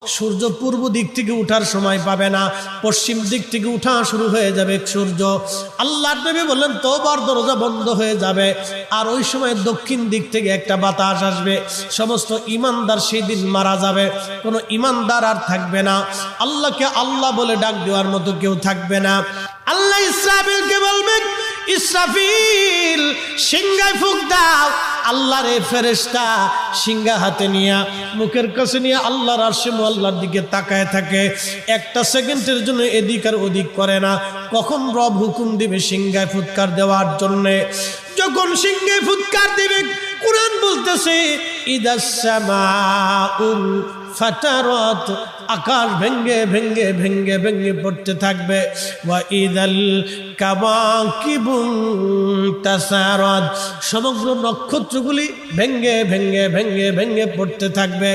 সূর্য পূর্ব দিক থেকে উঠার সময় পাবে না, পশ্চিম দিক থেকে উঠা শুরু হয়ে যাবে সূর্য। আল্লাহর নবী বললেন তওবার দরজা বন্ধ হয়ে যাবে, আর ওই সময় দক্ষিণ দিক থেকে একটা বাতাস আসবে। সমস্ত ঈমানদার সেই দিন মারা যাবে, কোনো ঈমানদার আর থাকবে না। আল্লাহকে আল্লাহ বলে ডাক দেওয়ার মতো কেউ থাকবে না। আল্লাহ ইসরাফিলকে বলবেন, ইসরাফিল সিংহায় ফুঁক দাও। আল্লাহর এই ফেরেশতা সিংহা হাতে নিয়ে মুখের কাছে নিয়ে আল্লাহর আরশে আল্লাহর দিকে তাকায় থাকে, একটা সেকেন্ডের জন্য এদিক আর ওদিক করে না। কখন রব হুকুম দিবে সিংহায় ফুৎকার দেওয়ার জন্য, যখন সিংহায় ফুৎকার দিবে, কুরআন বলতেছে ইদাস সামাউল ফাতারাত, আকাশ ভেঙ্গে ভেঙ্গে ভেঙ্গে ভেঙ্গে পড়তে থাকবে। ওয়া ইদাল কাওয়াকিবু তাসারাত, সমগ্র নক্ষত্রগুলি ভেঙ্গে ভেঙ্গে ভেঙ্গে ভেঙ্গে পড়তে থাকবে।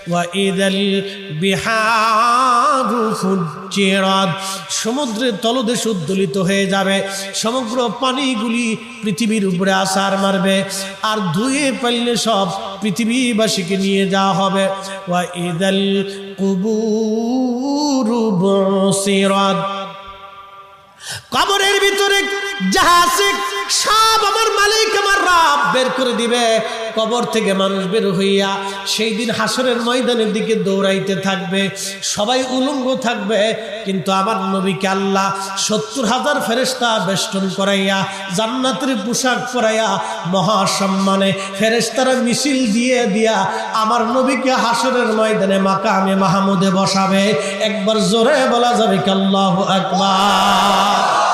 ওয়া ইদাল বিহারু ফুজ্জিরাত, সমুদ্রের তলদেশ উদ্দোলিত হয়ে যাবে, সমগ্র পানিগুলি পৃথিবীর উপরে আছার মারবে, আর ধুয়ে ফেললে সব পৃথিবীবাসীকে নিয়ে যাওয়া হবে। ওয়া ইদাল কুবুরু বুসিরাত, কবরের ভিতরে যাহা আছে সব আমার মালিক আমার রব বের করে দিবে। কবর থেকে মানুষ বের হইয়া সেই দিন হাসরের ময়দানের দিকে দৌড়াইতে থাকবে, সবাই উলঙ্গ থাকবে, কিন্তু আমার নবীকে আল্লাহ ৭০,০০০ ফেরেশতা বেষ্টন করাইয়া জান্নাতের পোশাক পরাইয়া মহাসম্মানে ফেরেশতারা মিছিল দিয়ে দিয়া আমার নবীকে হাসরের ময়দানে মাকামে মাহমুদে বসাবে। একবার জোরে বলা যাবে কি আল্লাহু আকবার।